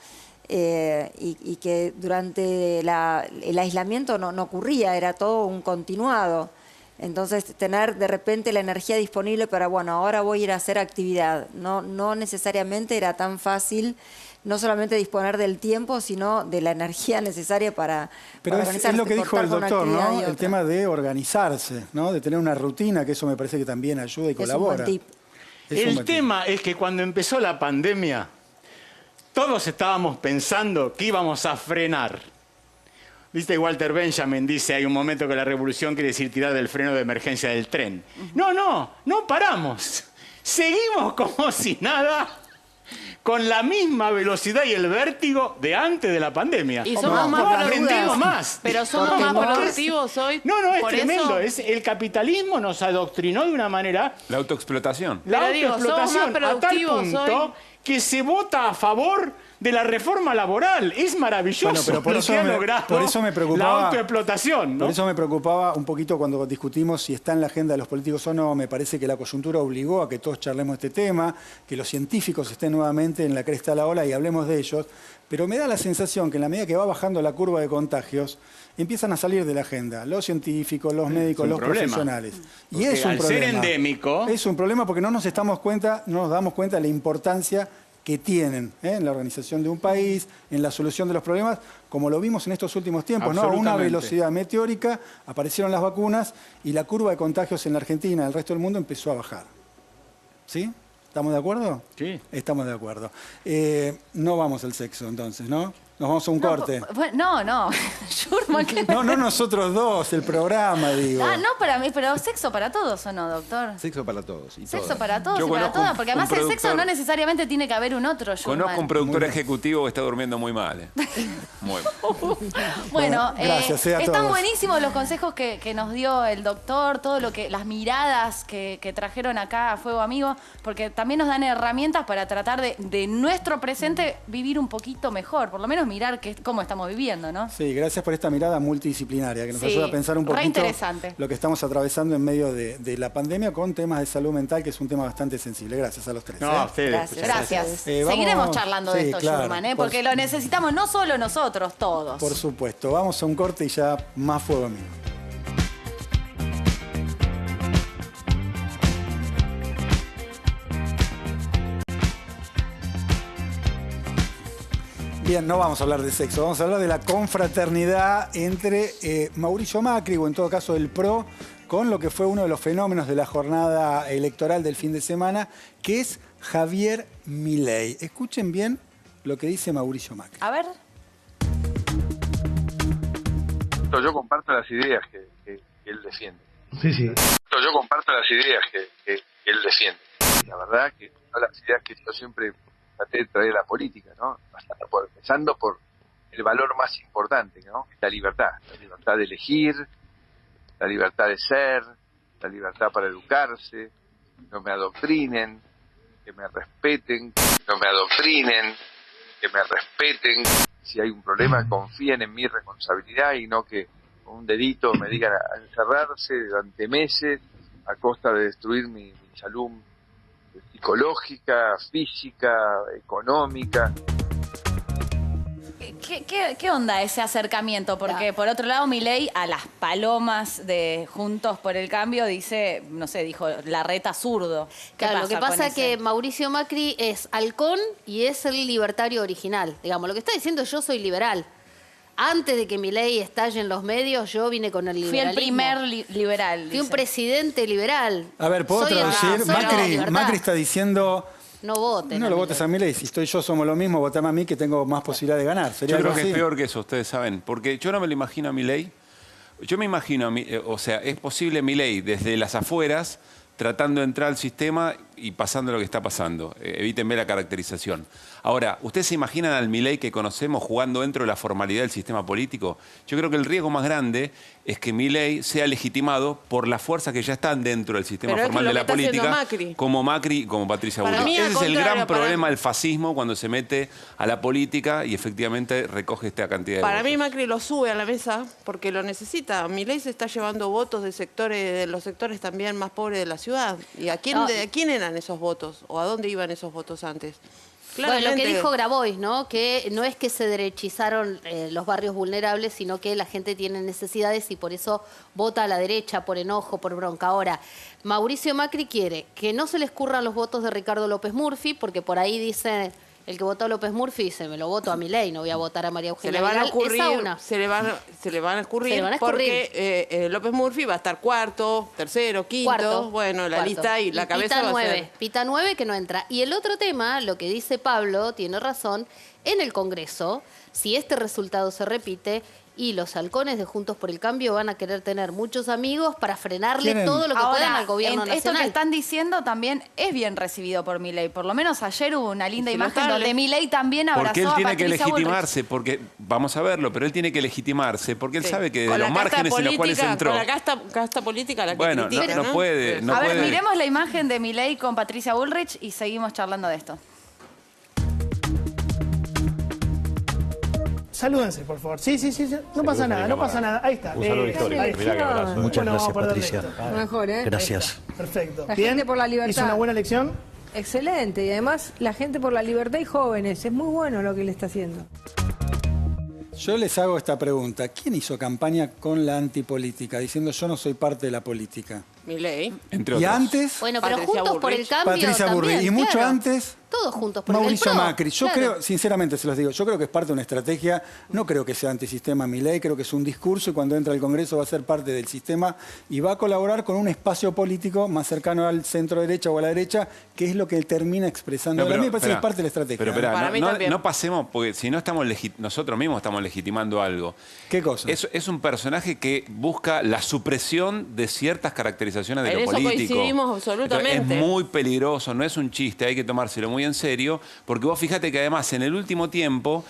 y que durante el aislamiento no ocurría, era todo un continuado. Entonces, tener de repente la energía disponible para, bueno, ahora voy a ir a hacer actividad. No necesariamente era tan fácil, no solamente disponer del tiempo, sino de la energía necesaria para Pero organizarse. es lo que dijo el doctor, ¿no? El otra. tema de organizarse, ¿no? De tener una rutina, que eso me parece que también ayuda y colabora. Es un buen tip. El tema es que cuando empezó la pandemia, todos estábamos pensando que íbamos a frenar. Viste, Walter Benjamin dice, hay un momento que la revolución quiere decir tirar del freno de emergencia del tren. No paramos. Seguimos como si nada, con la misma velocidad y el vértigo de antes de la pandemia. Y somos no aprendimos más. Pero somos más productivos hoy. No, es tremendo. El capitalismo nos adoctrinó de una manera... La autoexplotación. La Pero autoexplotación somos más a tal productivos punto hoy. que se vota a favor de la reforma laboral. Es maravilloso. Bueno, pero por lo eso que ha me- logrado por eso me preocupaba- la autoexplotación, ¿no? Por eso me preocupaba un poquito cuando discutimos si está en la agenda de los políticos o no. Me parece que la coyuntura obligó a que todos charlemos este tema, que los científicos estén nuevamente en la cresta de la ola y hablemos de ellos. Pero me da la sensación que en la medida que va bajando la curva de contagios, empiezan a salir de la agenda los científicos, los médicos, los profesionales. Y Porque es un al problema. ser endémico... Es un problema porque no nos damos cuenta de la importancia que tienen en la organización de un país, en la solución de los problemas, como lo vimos en estos últimos tiempos, ¿no? A una velocidad meteórica, aparecieron las vacunas y la curva de contagios en la Argentina y el resto del mundo empezó a bajar. ¿Sí? ¿Estamos de acuerdo? Sí. Estamos de acuerdo. No vamos al sexo entonces, ¿no? Nos vamos a un corte. No. Schurman, ¿qué? No nosotros dos, el programa, digo. No para mí, pero sexo para todos, ¿o no, doctor? Sexo para todos. Y Sexo todas. para todos Yo y para conozco todas, un- porque un además el sexo productor- no necesariamente tiene que haber un otro, Schurman. Conozco un productor ejecutivo que está durmiendo muy mal. Muy mal. Bueno, gracias, a están todos. buenísimos los consejos que nos dio el doctor, todo lo que, las miradas que trajeron acá a Fuego Amigo, porque también nos dan herramientas para tratar de nuestro presente vivir un poquito mejor, por lo menos mirar cómo estamos viviendo, ¿no? Sí, gracias por esta mirada multidisciplinaria que nos Sí, ayuda a pensar un re poquito interesante. lo que estamos atravesando en medio de la pandemia con temas de salud mental, que es un tema bastante sensible. Gracias a los tres. No, a ustedes. Gracias. Vamos- Seguiremos charlando de sí, esto, claro, Schurman, porque lo necesitamos no solo nosotros, todos. Por supuesto. Vamos a un corte y ya más Fuego Amigo. Bien, no vamos a hablar de sexo, vamos a hablar de la confraternidad entre Mauricio Macri, o en todo caso el PRO, con lo que fue uno de los fenómenos de la jornada electoral del fin de semana, que es Javier Milei. Escuchen bien lo que dice Mauricio Macri. A ver. Yo comparto las ideas que él defiende. Sí, sí. Yo comparto las ideas que él defiende. La verdad que son las ideas que yo siempre traté de traer a la política, ¿no? Empezando por el valor más importante, ¿no? La libertad de elegir, la libertad de ser, la libertad para educarse, no me adoctrinen, que me respeten, no me adoctrinen, que me respeten. Si hay un problema, confíen en mi responsabilidad y no que con un dedito me digan a encerrarse durante meses a costa de destruir mi salud psicológica, física, económica. ¿Qué onda ese acercamiento? Porque por otro lado Milei a las palomas de Juntos por el Cambio dice, no sé, dijo Larreta zurdo. Claro, lo que pasa es que Mauricio Macri es halcón y es el libertario original. Digamos, lo que está diciendo yo soy liberal. Antes de que Milei estalle en los medios, yo vine con el liberalismo. Fui el primer liberal. Fui un presidente liberal. A ver, ¿puedo traducir? Macri está diciendo... No voten. No lo votes a Milei. Si estoy yo, somos lo mismo, votame a mí que tengo más posibilidad de ganar. Yo creo que es peor que eso, ustedes saben. Porque yo no me lo imagino a Milei. Yo me imagino, o sea, es posible Milei desde las afueras tratando de entrar al sistema y pasando lo que está pasando. Evítenme la caracterización. Ahora, ¿ustedes se imaginan al Milei que conocemos jugando dentro de la formalidad del sistema político? Yo creo que el riesgo más grande es que Milei sea legitimado por las fuerzas que ya están dentro del sistema formal de la política, como Macri y como Patricia Bullrich. Ese es el gran problema del fascismo cuando se mete a la política y efectivamente recoge esta cantidad de votos. Para mí Macri lo sube a la mesa porque lo necesita. Milei se está llevando votos de los sectores también más pobres de la ciudad. ¿Y a quién eran esos votos? ¿O a dónde iban esos votos antes? Bueno, lo que dijo Grabois, ¿no? Que no es que se derechizaron los barrios vulnerables, sino que la gente tiene necesidades y por eso vota a la derecha, por enojo, por bronca. Ahora, Mauricio Macri quiere que no se le escurran los votos de Ricardo López Murphy, porque por ahí dice... El que votó a López Murphy dice, me lo voto a Milei, no voy a votar a María Eugenia Vidal. Se le van a escurrir porque López Murphy va a estar cuarto, tercero, quinto, bueno, la lista y la cabeza va a ser... Pita 9 que no entra. Y el otro tema, lo que dice Pablo, tiene razón, en el Congreso, si este resultado se repite... Y los halcones de Juntos por el Cambio van a querer tener muchos amigos para frenarle todo lo que puedan al gobierno nacional. Esto que están diciendo también es bien recibido por Milei. Por lo menos ayer hubo una linda imagen donde Milei también abrazó a Patricia Bullrich. Porque él tiene que legitimarse, Bullrich. porque vamos a verlo, pero él tiene que legitimarse, porque él sabe que de los márgenes en los cuales entró... Con la casta política la que bueno, critica, no puede. A ver, miremos la imagen de Milei con Patricia Bullrich y seguimos charlando de esto. Salúdense, por favor. Sí. No pasa nada, no pasa nada. Ahí está. Un saludo histórico. Mirá qué abrazo. Muchas gracias, Patricia. Mejor, ¿eh? Gracias. Perfecto. La gente por la libertad. ¿Hizo una buena elección? Excelente. Y además, la gente por la libertad y jóvenes. Es muy bueno lo que él está haciendo. Yo les hago esta pregunta. ¿Quién hizo campaña con la antipolítica, diciendo yo no soy parte de la política? Milei. Entre y otros. antes... Bueno, pero Juntos por el Cambio Patricia Bullrich. Y mucho antes... Todos juntos por Mauricio el PRO. Macri. Yo creo, sinceramente se los digo, yo creo que es parte de una estrategia, no creo que sea antisistema Milei, creo que es un discurso y cuando entra al Congreso va a ser parte del sistema y va a colaborar con un espacio político más cercano al centro derecha o a la derecha, que es lo que él termina expresando. A mí me parece que es parte de la estrategia. Pero no pasemos, porque si no estamos nosotros mismos estamos legitimando algo. ¿Qué cosa? Es un personaje que busca la supresión de ciertas caracterizaciones de lo político. Coincidimos absolutamente. Entonces, es muy peligroso, no es un chiste, hay que tomárselo muy en serio, porque vos fíjate que además en el último tiempo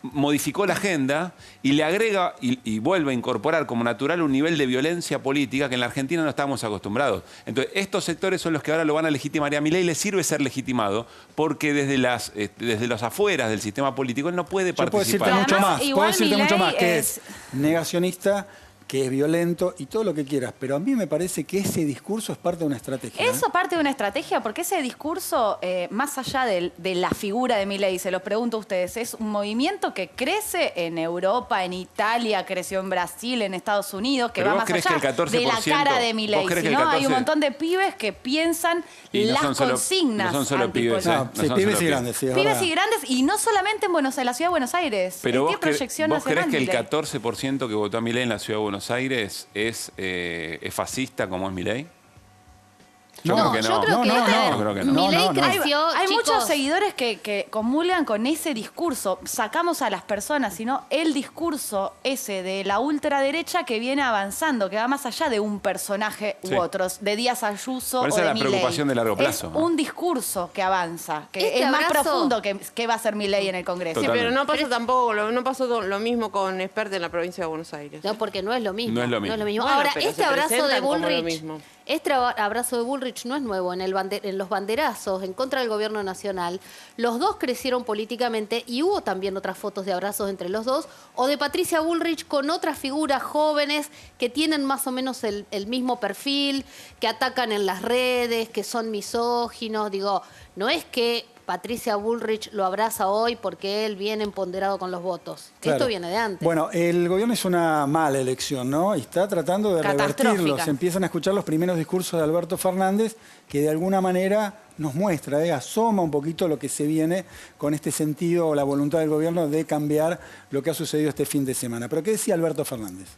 modificó la agenda y le agrega y vuelve a incorporar como natural un nivel de violencia política que en la Argentina no estábamos acostumbrados. Entonces, estos sectores son los que ahora lo van a legitimar y a Milei le sirve ser legitimado porque desde las afueras del sistema político él no puede participar. Puedo decirte mucho más, que es negacionista, que es violento y todo lo que quieras, pero a mí me parece que ese discurso es parte de una estrategia. Eso parte de una estrategia, porque ese discurso, más allá de la figura de Milei, se los pregunto a ustedes, es un movimiento que crece en Europa, en Italia, creció en Brasil, en Estados Unidos, que va más allá de la cara de Milei. ¿No? Hay un montón de pibes que piensan las consignas. No son solo pibes, pibes y grandes, sí, pibes y grandes, y no solamente en la ciudad de Buenos Aires. Pero ¿Qué proyección ¿vos creés que el Milei? 14% que votó a Milei en la ciudad de Buenos Aires es fascista como es Milei? Yo creo que no. Yo creo que Milei creció, hay chicos, muchos seguidores que comulgan con ese discurso. Sacamos a las personas, sino el discurso ese de la ultraderecha que viene avanzando, que va más allá de un personaje u otros, de Díaz Ayuso o de Milei. Esa es la preocupación de largo plazo. Es un discurso que avanza, que es más profundo que va a ser Milei en el Congreso. Sí, pero no pasa tampoco, no pasó lo mismo con Espert en la provincia de Buenos Aires. No, porque no es lo mismo. No es lo mismo. Bueno, ahora, este abrazo de Bullrich... Este abrazo de Bullrich no es nuevo. En los banderazos en contra del gobierno nacional, los dos crecieron políticamente y hubo también otras fotos de abrazos entre los dos, o de Patricia Bullrich con otras figuras jóvenes que tienen más o menos el mismo perfil, que atacan en las redes, que son misóginos. Digo, no es que Patricia Bullrich lo abraza hoy porque él viene empoderado con los votos. Claro. Esto viene de antes. Bueno, el gobierno es una mala elección, ¿no? Y está tratando de revertirlo. Se empiezan a escuchar los primeros discursos de Alberto Fernández, que de alguna manera nos muestra, asoma un poquito lo que se viene con este sentido o la voluntad del gobierno de cambiar lo que ha sucedido este fin de semana. ¿Pero qué decía Alberto Fernández?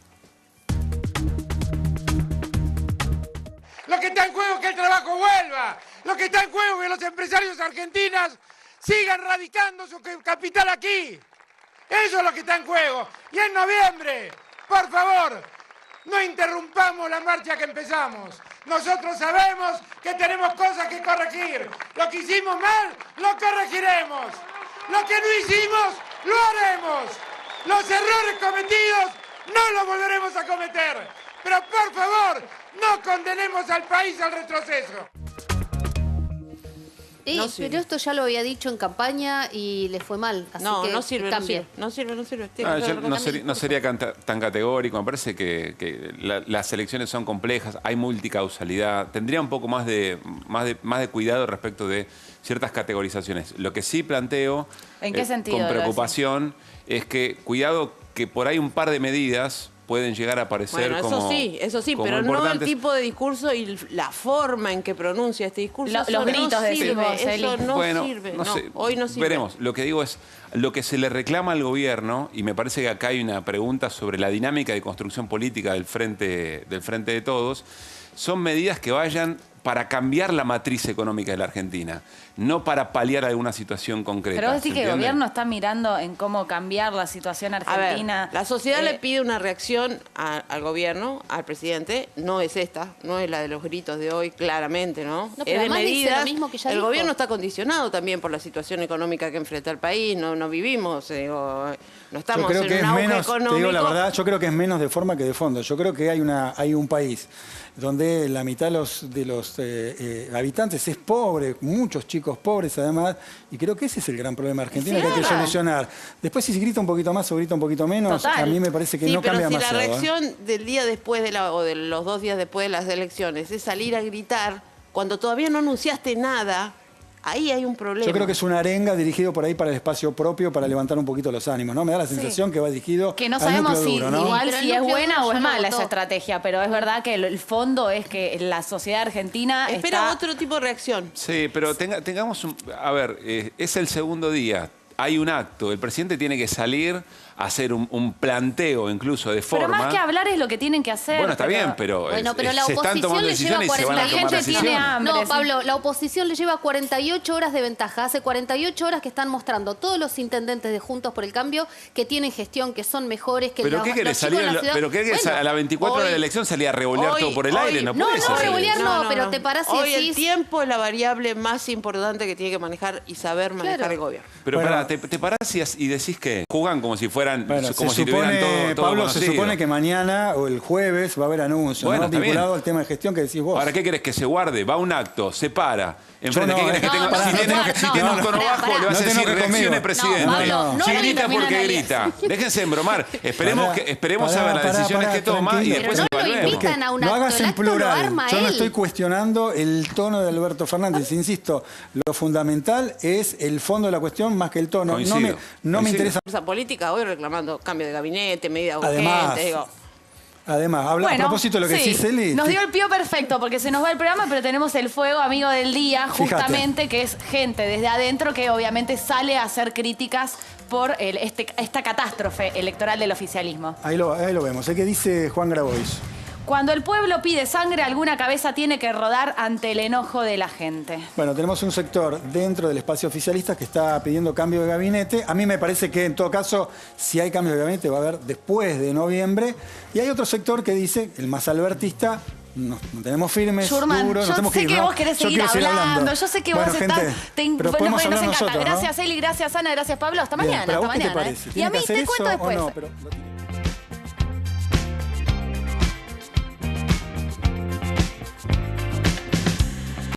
Lo que está en juego es que el trabajo vuelva. Lo que está en juego es que los empresarios argentinos sigan radicando su capital aquí. Eso es lo que está en juego. Y en noviembre, por favor, no interrumpamos la marcha que empezamos. Nosotros sabemos que tenemos cosas que corregir. Lo que hicimos mal, lo corregiremos. Lo que no hicimos, lo haremos. Los errores cometidos no los volveremos a cometer. Pero por favor, no condenemos al país al retroceso. Pero esto ya lo había dicho en campaña y le fue mal. Así que no sirve. No sirve. Yo no sería tan categórico. Me parece que las elecciones son complejas, hay multicausalidad. Tendría un poco más de cuidado respecto de ciertas categorizaciones. Lo que sí planteo, ¿en qué sentido, con preocupación, es que cuidado que por ahí un par de medidas pueden llegar a aparecer como eso sí, pero no el tipo de discurso y la forma en que pronuncia este discurso. Los gritos de eso no sirve. No sé, hoy no sirve. Veremos. Lo que digo es, lo que se le reclama al gobierno, y me parece que acá hay una pregunta sobre la dinámica de construcción política del Frente de Todos, son medidas que vayan para cambiar la matriz económica de la Argentina, no para paliar alguna situación concreta. Pero vos decís que el gobierno está mirando en cómo cambiar la situación argentina. A ver, la sociedad le pide una reacción al gobierno, al presidente. No es esta, no es la de los gritos de hoy, claramente, ¿no? Pero es de medidas. Lo mismo que ya el dijo. gobierno está condicionado también por la situación económica que enfrenta el país. No vivimos, no estamos en un auge económico. Te digo la verdad, yo creo que es menos de forma que de fondo. Yo creo que hay un país donde la mitad de los habitantes es pobre, muchos chicos pobres además, y creo que ese es el gran problema de Argentina que hay que solucionar. Después si se grita un poquito más o grita un poquito menos, a mí me parece que no cambia demasiado. Sí, pero si la reacción del día después o de los 2 días después de las elecciones es salir a gritar cuando todavía no anunciaste nada, ahí hay un problema. Yo creo que es una arenga dirigido por ahí para el espacio propio, para levantar un poquito los ánimos, ¿no? Me da la sensación que va dirigido que no sabemos al núcleo duro, ¿no? igual si es buena o es mala esa estrategia, pero es verdad que el fondo es que la sociedad argentina espera otro tipo de reacción. Sí, pero tengamos a ver, es el segundo día. Hay un acto, el presidente tiene que salir a hacer un planteo incluso de forma. Pero más que hablar es lo que tienen que hacer. Bueno, está bien, pero la se están tomando decisiones y se van a tomar decisiones. No, Pablo, la oposición le lleva 48 horas de ventaja. Hace 48 horas que están mostrando todos los intendentes de Juntos por el Cambio que tienen gestión, que son mejores, que ¿Pero qué querés salir? ¿Pero qué querés a las 24 horas de la elección salir a revolear todo por el aire? No puede ser. No, revolear no, pero te parás y hoy decís... el tiempo es la variable más importante que tiene que manejar y saber manejar el gobierno. Pero Ana, te parás y decís que juegan como si fueran, como si tuvieran todo Pablo, conocido. se supone que mañana o el jueves va a haber anuncios, ¿no? Vinculado al tema de gestión que decís vos. Ahora, ¿qué querés? Que se guarde, va a un acto, se para. Enfrente, No, ¿qué querés que tenga? Si tiene un tono bajo, le vas a decir reaccione, presidente. Si grita, porque grita. Déjense embromar. Esperemos a ver las decisiones que toma y después evaluemos. No hagas en plural. Yo no estoy cuestionando el tono de Alberto Fernández. Insisto, lo fundamental es el fondo de la cuestión más que el tono. No me interesa. La política hoy reclamando cambio de gabinete, medidas urgentes, digo. Además, a propósito de lo que decís, Eli. Nos dio el pío perfecto porque se nos va el programa, pero tenemos el fuego amigo del día, justamente, que es gente desde adentro que obviamente sale a hacer críticas por esta catástrofe electoral del oficialismo. Ahí lo vemos. ¿Qué dice Juan Grabois? Cuando el pueblo pide sangre, alguna cabeza tiene que rodar ante el enojo de la gente. Bueno, tenemos un sector dentro del espacio oficialista que está pidiendo cambio de gabinete. A mí me parece que, en todo caso, si hay cambio de gabinete va a haber después de noviembre. Y hay otro sector que dice, el más albertista, nos tenemos firmes, Schurman, duros, yo sé que vos querés seguir hablando. Yo sé que vos estás... Nos encanta. Gracias, Eli, gracias, Ana, gracias, Pablo. Hasta mañana. ¿Pero a vos qué te parece? Y a mí te cuento después.